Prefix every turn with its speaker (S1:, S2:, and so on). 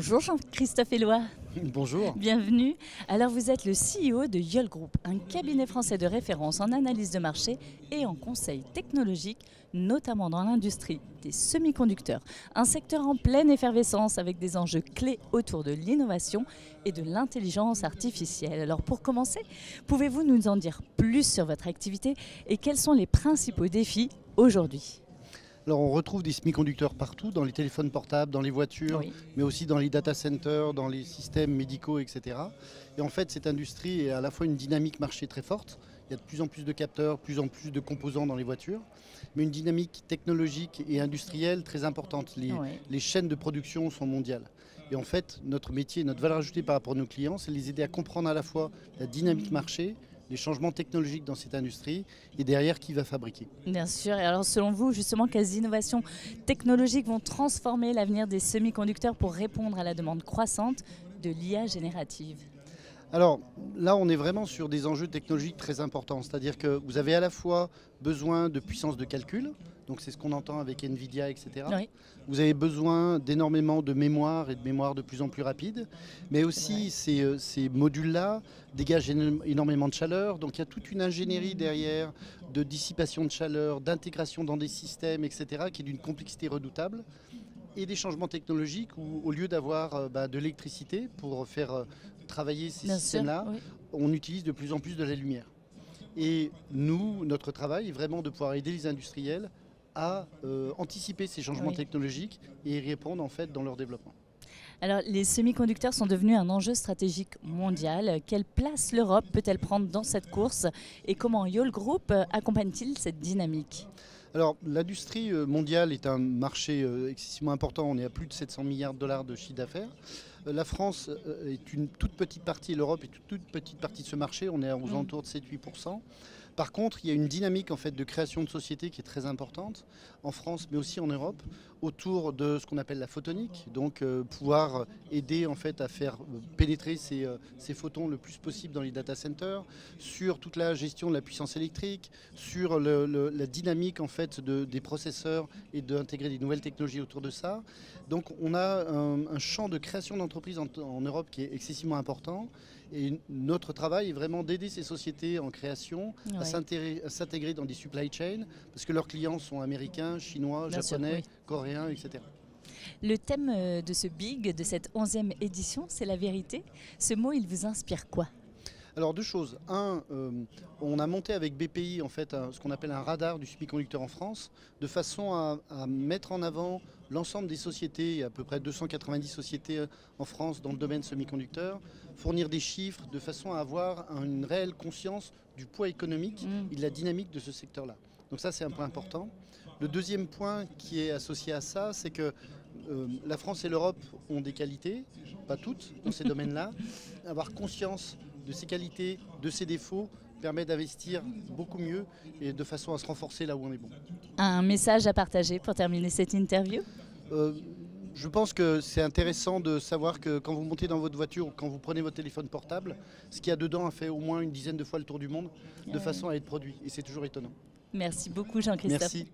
S1: Bonjour Jean-Christophe Éloi.
S2: Bonjour.
S1: Bienvenue. Alors vous êtes le CEO de Yole Group, un cabinet français de référence en analyse de marché et en conseil technologique, notamment dans l'industrie des semi-conducteurs. Un secteur en pleine effervescence avec des enjeux clés autour de l'innovation et de l'intelligence artificielle. Alors pour commencer, pouvez-vous nous en dire plus sur votre activité et quels sont les principaux défis aujourd'hui ?
S2: Alors on retrouve des semi-conducteurs partout, dans les téléphones portables, dans les voitures,
S1: Oui.
S2: mais aussi dans les data centers, dans les systèmes médicaux, etc. Et en fait, cette industrie est à la fois une dynamique marché très forte. Il y a de plus en plus de capteurs, de plus en plus de composants dans les voitures, mais une dynamique technologique et industrielle très importante. Les chaînes de production sont mondiales. Et en fait, notre métier, notre valeur ajoutée par rapport à nos clients, c'est de les aider à comprendre à la fois la dynamique marché, les changements technologiques dans cette industrie et derrière qui va fabriquer.
S1: Bien sûr. Et alors selon vous, justement, quelles innovations technologiques vont transformer l'avenir des semi-conducteurs pour répondre à la demande croissante de l'IA générative ?
S2: Alors là, on est vraiment sur des enjeux technologiques très importants. C'est-à-dire que vous avez à la fois besoin de puissance de calcul, donc c'est ce qu'on entend avec Nvidia, etc.
S1: Oui.
S2: Vous avez besoin d'énormément de mémoire et de mémoire de plus en plus rapide. Mais aussi, ces modules-là dégagent énormément de chaleur. Donc il y a toute une ingénierie derrière de dissipation de chaleur, d'intégration dans des systèmes, etc., qui est d'une complexité redoutable. Et des changements technologiques où, au lieu d'avoir de l'électricité pour faire travailler ces systèmes-là,
S1: oui.
S2: on utilise de plus en plus de la lumière. Et nous, notre travail est vraiment de pouvoir aider les industriels à anticiper ces changements technologiques et y répondre en fait dans leur développement.
S1: Alors les semi-conducteurs sont devenus un enjeu stratégique mondial. Quelle place l'Europe peut-elle prendre dans cette course et comment Yole Group accompagne-t-il cette dynamique ?
S2: Alors, l'industrie mondiale est un marché excessivement important. On est à plus de 700 milliards de dollars de chiffre d'affaires. La France est une toute petite partie, l'Europe est une toute petite partie de ce marché. On est aux alentours de 7-8%. Par contre, il y a une dynamique en fait, de création de sociétés qui est très importante en France, mais aussi en Europe, autour de ce qu'on appelle la photonique. Donc, pouvoir aider en fait, à faire pénétrer ces photons le plus possible dans les data centers, sur toute la gestion de la puissance électrique, sur la dynamique en fait, des processeurs et d'intégrer des nouvelles technologies autour de ça. Donc, on a un champ de création d'entreprises en Europe qui est excessivement important. Et notre travail est vraiment d'aider ces sociétés en création à s'intégrer dans des supply chains, parce que leurs clients sont américains, chinois, japonais, coréens, etc.
S1: Le thème de ce BIG, de cette 11e édition, c'est la vérité. Ce mot, il vous inspire quoi ?
S2: Alors deux choses. Un, on a monté avec BPI en fait ce qu'on appelle un radar du semi-conducteur en France, de façon à mettre en avant l'ensemble des sociétés, il y a à peu près 290 sociétés en France dans le domaine semi-conducteur, fournir des chiffres de façon à avoir une réelle conscience du poids économique et de la dynamique de ce secteur-là. Donc ça c'est un point important. Le deuxième point qui est associé à ça, c'est que la France et l'Europe ont des qualités, pas toutes, dans ces domaines-là. Avoir conscience de ses qualités, de ses défauts, permet d'investir beaucoup mieux et de façon à se renforcer là où on est bon.
S1: Un message à partager pour terminer cette interview ?
S2: Je pense que c'est intéressant de savoir que quand vous montez dans votre voiture ou quand vous prenez votre téléphone portable, ce qu'il y a dedans a fait au moins une dizaine de fois le tour du monde de façon à être produit. Et c'est toujours étonnant.
S1: Merci beaucoup Jean-Christophe.
S2: Merci.